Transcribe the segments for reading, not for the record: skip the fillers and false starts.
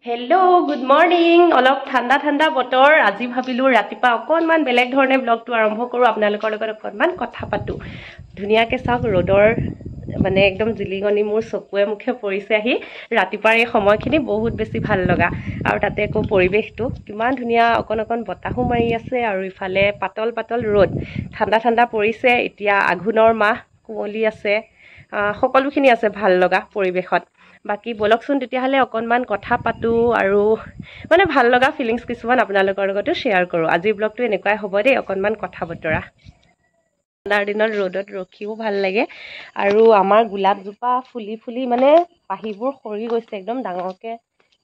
Hello' good morning. অলপ ঠাণ্ডা ঠাণ্ডা বতৰ। আজি ভাবিলোঁ ৰাতিপুৱা অকণমান বেলেগ ধৰণে ব্লগটো আৰম্ভ কৰোঁ, আপোনালোকৰ লগত অকণমান কথা পাতোঁ। ধুনীয়াকৈ চাওক, ৰ'দৰ মানে একদম জিলিঙনি মোৰ চকুৱে মুখে পৰিছে আহি। ৰাতিপুৱাৰ এই সময়খিনি বহুত বেছি ভাল লগা, আৰু তাতে আকৌ পৰিৱেশটো কিমান ধুনীয়া, অকণ অকণ বতাহো মাৰি আছে, আৰু ইফালে পাতল পাতল ৰ'দ, ঠাণ্ডা ঠাণ্ডা পৰিছে। এতিয়া আঘোণৰ মাহ, কুঁৱলী আছে, সকলোখিনি আছে ভাল লগা পৰিৱেশত। বাকী বলকচোন তেতিয়াহ'লে অকণমান কথা পাতোঁ, আৰু মানে ভাল লগা ফিলিংছ কিছুমান আপোনালোকৰ লগতো শ্বেয়াৰ কৰোঁ। আজিৰ ব্লগটো এনেকুৱাই হ'ব দেই, অকণমান কথা বতৰা। ঠাণ্ডাৰ দিনত ৰ'দত ৰখিও ভাল লাগে, আৰু আমাৰ গোলাপজোপা ফুলি ফুলি মানে পাহিবোৰ সৰি গৈছে, একদম ডাঙৰকৈ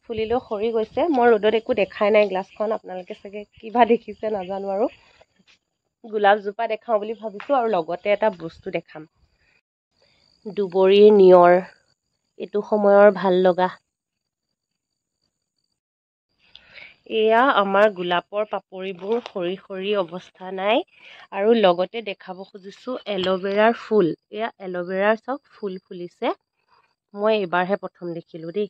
ফুলিলেও সৰি গৈছে। মই ৰ'দত একো দেখাই নাই, গ্লাছখন আপোনালোকে চাগে কিবা দেখিছে নাজানো, আৰু গোলাপজোপা দেখাওঁ বুলি ভাবিছোঁ, আৰু লগতে এটা বস্তু দেখাম। দুবৰিৰ নিয়ৰ, এইটো সময়ৰ ভাল লগা। এয়া আমাৰ গোলাপৰ পাপৰিবোৰ সৰি সৰি অৱস্থা নাই, আৰু লগতে দেখাব খুজিছোঁ এল'ভেৰাৰ ফুল। এয়া এল'ভেৰাৰ চাওক ফুল ফুলিছে, মই এইবাৰহে প্ৰথম দেখিলোঁ দেই।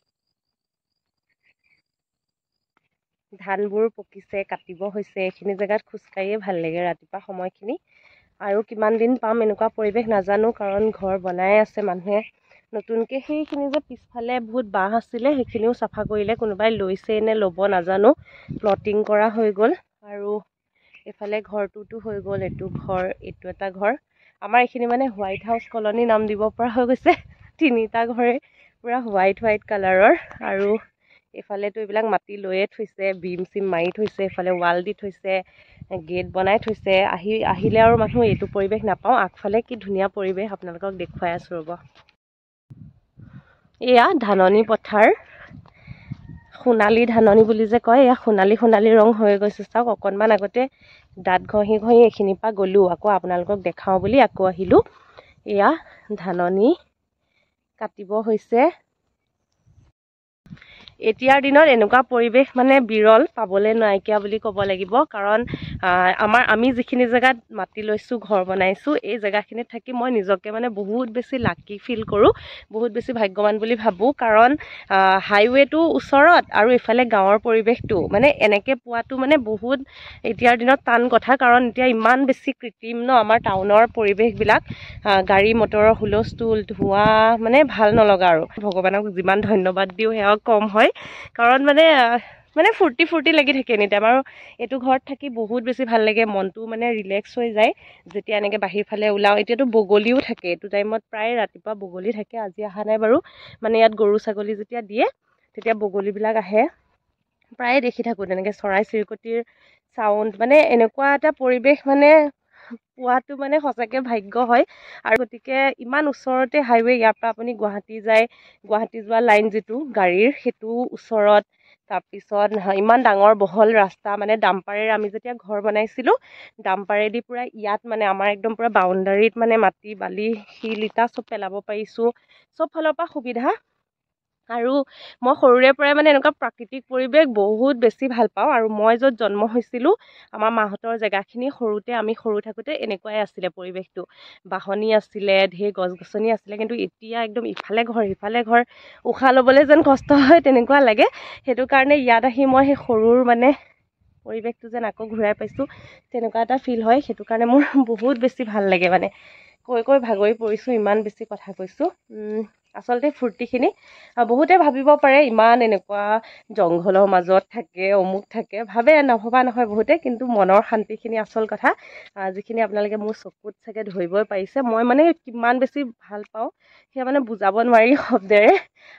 ধানবোৰ পকিছে, কাটিব হৈছে। এইখিনি জেগাত খোজকাঢ়িয়ে ভাল লাগে ৰাতিপুৱা সময়খিনি। আৰু কিমান দিন পাম এনেকুৱা পৰিৱেশ নাজানো, কাৰণ ঘৰ বনাই আছে মানুহে নতুনকৈ। সেইখিনি যে পিছফালে বহুত বাঁহ আছিলে, সেইখিনিও চাফা কৰিলে, কোনোবাই লৈছে নে ল'ব নাজানো। প্লটিং কৰা হৈ গ'ল, আৰু এইফালে ঘৰটোতো হৈ গ'ল। এইটো ঘৰ, এইটো এটা ঘৰ। আমাৰ এইখিনি মানে হোৱাইট হাউচ কলনী নাম দিব পৰা হৈ গৈছে। তিনিটা ঘৰে পূৰা হোৱাইট হোৱাইট কালাৰৰ, আৰু এইফালেতো এইবিলাক মাটি লৈয়ে থৈছে, বিম চিম মাৰি থৈছে, এইফালে ৱাল দি থৈছে, গেট বনাই থৈছে। আহিলে আৰু মানুহ এইটো পৰিৱেশ নাপাওঁ। আগফালে কি ধুনীয়া পৰিৱেশ, আপোনালোকক দেখুৱাই আছোঁ ৰ'ব। এয়া ধাননি পথাৰ, সোণালী ধাননি বুলি যে কয়, এয়া সোণালী সোণালী ৰং হৈ গৈছে। চাওক, অকণমান আগতে দাঁত ঘঁহি ঘঁহি এইখিনিৰ পৰা গ'লোঁ, আকৌ আপোনালোকক দেখাওঁ বুলি আকৌ আহিলোঁ। এয়া ধাননি কাটিব হৈছে। এতিয়াৰ দিনত এনেকুৱা পৰিৱেশ মানে বিৰল, পাবলৈ নাইকিয়া বুলি ক'ব লাগিব। কাৰণ আমি যিখিনি জেগাত মাটি লৈছোঁ, ঘৰ বনাইছোঁ, এই জেগাখিনিত থাকি মই নিজকে মানে বহুত বেছি লাকি ফিল কৰোঁ, বহুত বেছি ভাগ্যৱান বুলি ভাবোঁ। কাৰণ হাইৱেটো ওচৰত, আৰু ইফালে গাঁৱৰ পৰিৱেশটো মানে এনেকৈ পোৱাটো মানে বহুত এতিয়াৰ দিনত টান কথা। কাৰণ এতিয়া ইমান বেছি কৃত্ৰিম ন আমাৰ টাউনৰ পৰিৱেশবিলাক, গাড়ী মটৰৰ হুলস্থুল, ধোঁৱা, মানে ভাল নলগা। আৰু ভগৱানক যিমান ধন্যবাদ দিওঁ সেয়াও কম হয়, কাৰণ মানে ফূৰ্তি ফূৰ্তি লাগি থাকে এনিটাইম। আৰু এইটো ঘৰত থাকি বহুত বেছি ভাল লাগে, মনটো মানে ৰিলেক্স হৈ যায় যেতিয়া এনেকৈ বাহিৰ ফালে ওলাওঁ। এতিয়াতো বগলীও থাকে, এইটো টাইমত প্ৰায় ৰাতিপুৱা বগলী থাকে। আজি অহা নাই বাৰু, মানে ইয়াত গৰু ছাগলী যেতিয়া দিয়ে তেতিয়া বগলীবিলাক আহে, প্ৰায়ে দেখি থাকোঁ তেনেকৈ। চৰাই চিৰিকটিৰ চাউণ্ড, মানে এনেকুৱা এটা পৰিৱেশ মানে পোৱাটো মানে সঁচাকৈ ভাগ্য হয়। আৰু গতিকে ইমান ওচৰতে হাইৱে, ইয়াৰ পৰা আপুনি গুৱাহাটী যায়, গুৱাহাটী যোৱা লাইন যিটো গাড়ীৰ, সেইটো ওচৰত। তাৰপিছত ইমান ডাঙৰ বহল ৰাস্তা, মানে ডাম্পাৰেৰে আমি যেতিয়া ঘৰ বনাইছিলোঁ, ডাম্পাৰেদি পূৰা ইয়াত মানে আমাৰ একদম পূৰা বাউণ্ডাৰীত মানে মাটি বালি শিল ইটা চব পেলাব পাৰিছোঁ, চব ফালৰ পৰা সুবিধা। আৰু মই সৰুৰে পৰাই মানে এনেকুৱা প্ৰাকৃতিক পৰিৱেশ বহুত বেছি ভাল পাওঁ। আৰু মই য'ত জন্ম হৈছিলোঁ, আমাৰ মাহঁতৰ জেগাখিনি, সৰুতে আমি সৰু থাকোঁতে এনেকুৱাই আছিলে পৰিৱেশটো। বাহনি আছিলে, ঢেৰ গছ গছনি আছিলে, কিন্তু এতিয়া একদম ইফালে ঘৰ সিফালে ঘৰ, উশাহ ল'বলৈ যেন কষ্ট হয় তেনেকুৱা লাগে। সেইটো কাৰণে ইয়াত আহি মই সেই সৰুৰ মানে পৰিৱেশটো যেন আকৌ ঘূৰাই পাইছোঁ, তেনেকুৱা এটা ফিল হয়। সেইটো কাৰণে মোৰ বহুত বেছি ভাল লাগে। মানে কৈ কৈ ভাগৰি পৰিছোঁ, ইমান বেছি কথা কৈছোঁ। আচলতে ফূৰ্তিখিনি বহুতে ভাবিব পাৰে ইমান এনেকুৱা জংঘলৰ মাজত থাকে, অমুক থাকে, নভবা নহয় বহুতে, কিন্তু মনৰ শান্তিখিনি আচল কথা। যিখিনি আপোনালোকে মোৰ চকুত চাগে ধৰিবই পাৰিছে, মই মানে কিমান বেছি ভাল পাওঁ সেয়া মানে বুজাব নোৱাৰি শব্দেৰে।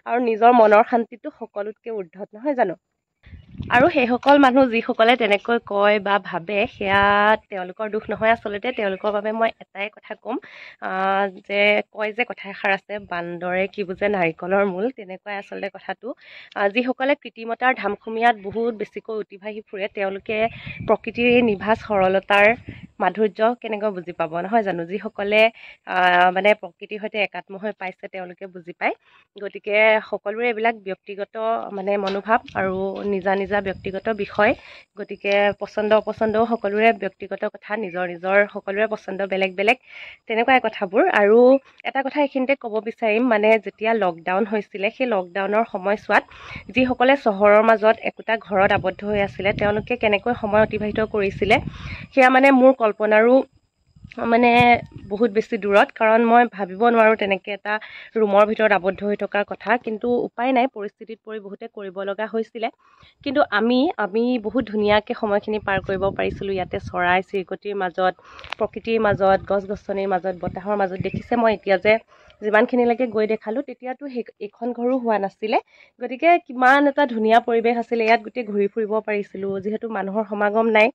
আৰু নিজৰ মনৰ শান্তিটো সকলোতকৈ উৰ্ধত, নহয় জানো? আৰু সেইসকল মানুহ যিসকলে তেনেকৈ কয় বা ভাবে, সেয়া তেওঁলোকৰ দুখ নহয়। আচলতে তেওঁলোকৰ বাবে মই এটাই কথা ক'ম, যে কয় যে কথা এষাৰ আছে, বান্দৰে কি বুজে নাৰিকলৰ মূল, তেনেকুৱাই আচলতে কথাটো। যিসকলে কৃত্ৰিমতাৰ ধামখুমীয়াত বহুত বেছিকৈ উতি ভাহি ফুৰে, তেওঁলোকে প্ৰকৃতিৰ এই নিভাঁজ সৰলতাৰ মাধুৰ্য কেনেকৈ বুজি পাব নহয় জানো যিসকলে মানে প্ৰকৃতিৰ সৈতে একাত্ম হৈ পাইছে তেওঁলোকে বুজি পায় গতিকে সকলোৰে এইবিলাক ব্যক্তিগত মানে মনোভাৱ আৰু নিজা নিজা ব্যক্তিগত বিষয় গতিকে পচন্দ অপচন্দও সকলোৰে ব্যক্তিগত কথা নিজৰ নিজৰ সকলোৰে পচন্দ বেলেগ বেলেগ তেনেকুৱাই কথাবোৰ আৰু এটা কথা এইখিনিতে ক'ব বিচাৰিম মানে যেতিয়া লকডাউন হৈছিলে সেই লকডাউনৰ সময়ছোৱাত যিসকলে চহৰৰ মাজত একোটা ঘৰত আবদ্ধ হৈ আছিলে তেওঁলোকে কেনেকৈ সময় অতিবাহিত কৰিছিলে সেয়া মানে মোৰ কল্পনাৰো মানে বহুত বেছি দূৰত কাৰণ মই ভাবিব নোৱাৰোঁ তেনেকৈ এটা ৰুমৰ ভিতৰত আবদ্ধ হৈ থকাৰ কথা কিন্তু উপায় নাই পৰিস্থিতিত পৰি বহুতে কৰিব লগা হৈছিলে কিন্তু আমি বহুত ধুনীয়াকৈ সময়খিনি পাৰ কৰিব পাৰিছিলোঁ ইয়াতে চৰাই চিৰিকটিৰ মাজত প্ৰকৃতিৰ মাজত গছ গছনিৰ মাজত বতাহৰ মাজত দেখিছে মই এতিয়া যে যিমানখিনিলৈকে গৈ দেখালোঁ তেতিয়াতো এইখন ঘৰো হোৱা নাছিলে গতিকে কিমান এটা ধুনীয়া পৰিৱেশ আছিলে ইয়াত গোটেই ঘূৰি ফুৰিব পাৰিছিলোঁ যিহেতু মানুহৰ সমাগম নাই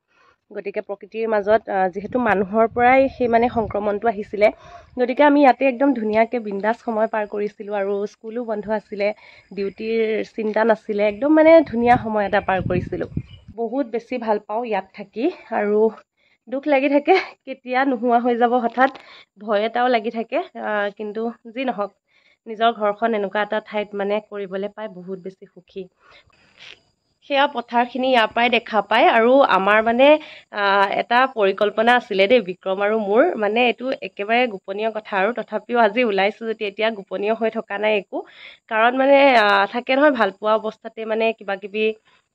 গতিকে প্ৰকৃতিৰ মাজত যিহেতু মানুহৰ পৰাই সেই মানে সংক্ৰমণটো আহিছিলে গতিকে আমি ইয়াতে একদম ধুনীয়াকৈ বিন্দাছ সময় পাৰ কৰিছিলোঁ আৰু স্কুলো বন্ধ আছিলে ডিউটিৰ চিন্তা নাছিলে একদম মানে ধুনীয়া সময় এটা পাৰ কৰিছিলোঁ বহুত বেছি ভাল পাওঁ ইয়াত থাকি আৰু দুখ লাগি থাকে কেতিয়া নোহোৱা হৈ যাব হঠাৎ ভয় এটাও লাগি থাকে কিন্তু যি নহওক নিজৰ ঘৰখন এনেকুৱা এটা ঠাইত মানে কৰিবলৈ পাই বহুত বেছি সুখী সেয়া পথাৰখিনি ইয়াৰ পৰাই দেখা পায় আৰু আমাৰ মানে এটা পৰিকল্পনা আছিলে দেই বিক্ৰম আৰু মোৰ মানে এইটো একেবাৰে গোপনীয় কথা আৰু তথাপিও আজি ওলাইছোঁ যদি এতিয়া গোপনীয় হৈ থকা নাই একো কাৰণ মানে থাকে নহয় ভালপোৱা অৱস্থাতে মানে কিবা কিবি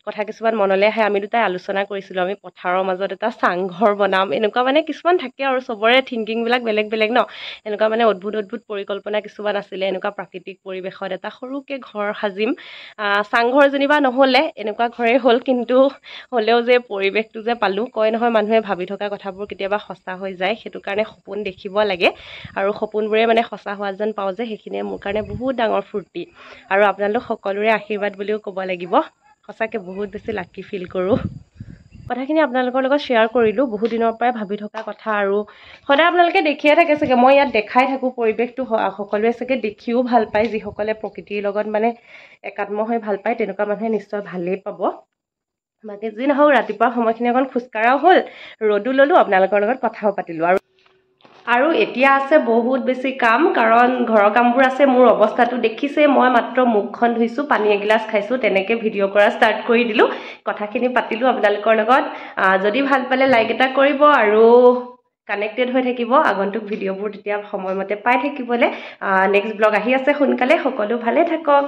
কথা কিছুমান মনলৈ আহে আমি দুটাই আলোচনা কৰিছিলোঁ আমি পথাৰৰ মাজত এটা চাংঘৰ বনাম এনেকুৱা মানে কিছুমান থাকে আৰু চবৰে থিংকিংবিলাক বেলেগ বেলেগ ন এনেকুৱা মানে অদ্ভুত পৰিকল্পনা কিছুমান আছিলে এনেকুৱা প্ৰাকৃতিক পৰিৱেশত এটা সৰুকৈ ঘৰ সাজিম চাংঘৰ যেনিবা নহ'লে এনেকুৱা ঘৰেই হ'ল কিন্তু হ'লেও যে পৰিৱেশটো যে পালোঁ কয় নহয় মানুহে ভাবি থকা কথাবোৰ কেতিয়াবা সঁচা হৈ যায় সেইটো কাৰণে সপোন দেখিব লাগে আৰু সপোনবোৰে মানে সঁচা হোৱা যেন পাওঁ যে সেইখিনিয়ে মোৰ কাৰণে বহুত ডাঙৰ ফূৰ্তি আৰু আপোনালোক সকলোৰে আশীৰ্বাদ বুলিও ক'ব লাগিব সঁচাকৈ বহুত বেছি লাকি ফিল কৰোঁ কথাখিনি আপোনালোকৰ লগত শ্বেয়াৰ কৰিলোঁ বহুত দিনৰ পৰাই ভাবি থকা কথা আৰু সদায় আপোনালোকে দেখিয়ে থাকে চাগে মই ইয়াত দেখাই থাকোঁ পৰিৱেশটো সকলোৱে চাগে দেখিও ভাল পায় যিসকলে প্ৰকৃতিৰ লগত মানে একাত্ম হৈ ভাল পায় তেনেকুৱা মানুহে নিশ্চয় ভালেই পাব বাকী যি নহওক ৰাতিপুৱা সময়খিনি অকণ খোজকঢ়াও হ'ল ৰ'দো ল'লোঁ আপোনালোকৰ লগত কথাও পাতিলোঁ আৰু এতিয়া আছে বহুত বেছি কাম কাৰণ ঘৰৰ কামবোৰ আছে মোৰ অৱস্থাটো দেখিছে মই মাত্ৰ মুখখন ধুইছোঁ পানী এগিলাচ খাইছোঁ তেনেকৈ ভিডিঅ' কৰা ষ্টাৰ্ট কৰি দিলোঁ কথাখিনি পাতিলোঁ আপোনালোকৰ লগত যদি ভাল পালে লাইক এটা কৰিব আৰু কানেক্টেড হৈ থাকিব আগন্তুক ভিডিঅ'বোৰ তেতিয়া সময়মতে পাই থাকিবলৈ নেক্সট ব্লগ আহি আছে সোনকালে সকলো ভালে থাকক